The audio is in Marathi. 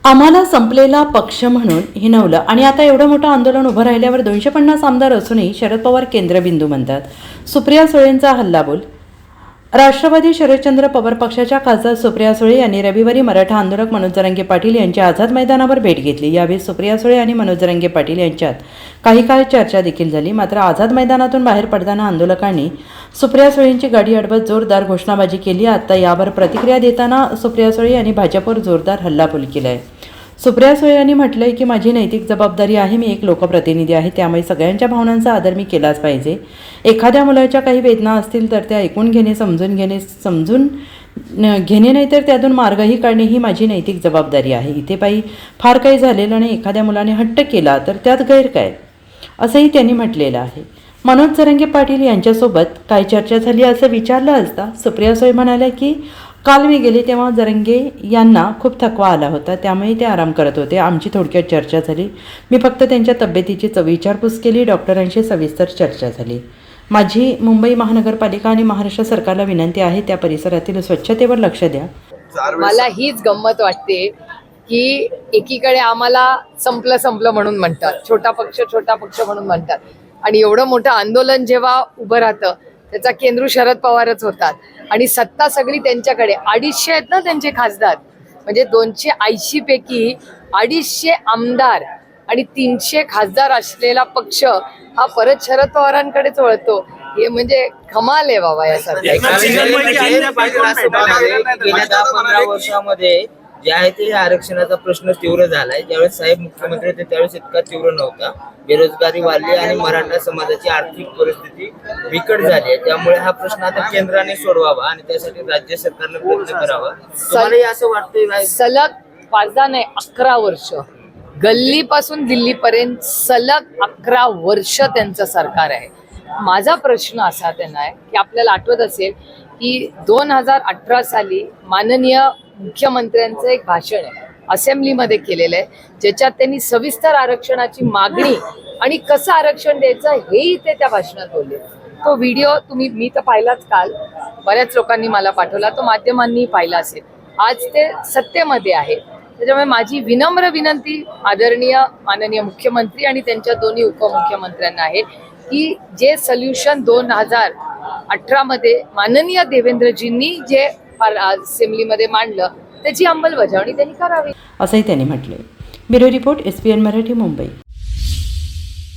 आम्हाला संपलेला पक्ष म्हणून हिणवलं आणि आता एवढं मोठं आंदोलन उभं राहिल्यावर 250 आमदार असूनही शरद पवार केंद्रबिंदू म्हणतात. सुप्रिया सुळेंचा हल्लाबोल. राष्ट्रवादी शरदचंद्र पवार पक्षाच्या खासदार सुप्रिया सुळे यांनी रविवारी मराठा आंदोलक मनोज जरांगे पाटील यांच्या आझाद मैदानावर भेट घेतली. यावेळी सुप्रिया सुळे आणि मनोज जरांगे पाटील यांच्यात काही काळ चर्चा देखील झाली. मात्र आझाद मैदानातून बाहेर पडताना आंदोलकांनी सुप्रिया सुळेंची गाडी अडवत जोरदार घोषणाबाजी केली. आता यावर प्रतिक्रिया देताना सुप्रिया सुळे यांनी भाजपवर जोरदार हल्लाबोल केला आहे. सुप्रिया सुळे यांनी म्हटलंय की माझी नैतिक जबाबदारी आहे. मी एक लोकप्रतिनिधी आहे, त्यामुळे सगळ्यांच्या भावनांचा आदर मी केलाच पाहिजे. एखाद्या मुलाच्या काही वेदना असतील तर त्या ऐकून घेणे, समजून घेणे नाही तर त्यातून मार्गही काढणे ही माझी नैतिक जबाबदारी आहे. इथे बाई फार काही झालेलं आणि एखाद्या मुलाने हट्ट केला तर त्यात गैर काय, असंही त्यांनी म्हटलेलं आहे. मनोज जरांगे पाटील यांच्यासोबत काय चर्चा झाली असं विचारलं असता सुप्रिया सुळे म्हणाल्या की काल मी गेले तेव्हा जरांगे यांना खूप थकवा आला होता, त्यामुळे ते आराम करत होते. आमची थोडक्यात चर्चा झाली. मी फक्त त्यांच्या तब्येतीची विचारपूस केली. डॉक्टरांशी सविस्तर चर्चा झाली. माझी मुंबई महानगरपालिका आणि महाराष्ट्र सरकारला विनंती आहे, त्या परिसरातील स्वच्छतेवर लक्ष द्या. मला हीच गंमत वाटते की एकीकडे आम्हाला संपलं म्हणून म्हणतात, छोटा पक्ष म्हणून म्हणतात, आणि एवढं मोठं आंदोलन जेव्हा उभं राहतं त्याचा केंद्र शरद पवारच होतात आणि सत्ता सगळी त्यांच्याकडे. 250 आहेत ना त्यांचे खासदार, म्हणजे 280 पैकी 250 आमदार आणि 300 खासदार असलेला पक्ष हा परत शरद पवारांकडेच वळतो. हे म्हणजे कमाल आहे बाबा. यासाठी गेल्या 10-15 वर्षामध्ये जे आहे ते आरक्षणाचा प्रश्न तीव्र झालाय. ज्यावेळेस साहेब मुख्यमंत्री होते त्यावेळेस इतका तीव्र नव्हता. बेरोजगारी वाढली आणि मराठा समाजाची आर्थिक परिस्थिती बिकट झाली आहे. त्यामुळे हा प्रश्न आता केंद्राने सोडवावा आणि त्यासाठी राज्य सरकारने प्रयत्न करावा. तुम्हालाही असं वाटतंय? सलग 5 नाही 11 वर्ष गल्लीपासून दिल्लीपर्यंत सलग 11 वर्ष त्यांचं सरकार आहे. माझा प्रश्न असा त्यांना आहे की आपल्याला आठवत असेल की 2018 साली माननीय मुख्यमंत्र्यांचं एक भाषण आहे असेंब्लीमध्ये केलेलं आहे, ज्याच्यात त्यांनी सविस्तर आरक्षणाची मागणी आणि कसं आरक्षण द्यायचं हेही ते त्या भाषणात बोलले. तो व्हिडिओ मी तर पाहिलाच काल, बऱ्याच लोकांनी मला पाठवला, तो माध्यमांनी पाहिला असेल. आज ते सत्तेमध्ये आहे. त्याच्यामुळे माझी विनम्र विनंती आदरणीय माननीय मुख्यमंत्री आणि त्यांच्या दोन्ही उपमुख्यमंत्र्यांना आहे की जे सोल्युशन 2018 मध्ये माननीय देवेंद्रजींनी जे असेंब्लीमध्ये मांडलं त्याची अंमलबजावणी त्यांनी करावी, असंही त्यांनी म्हटले. Bureau report, SPN Marathi, Mumbai.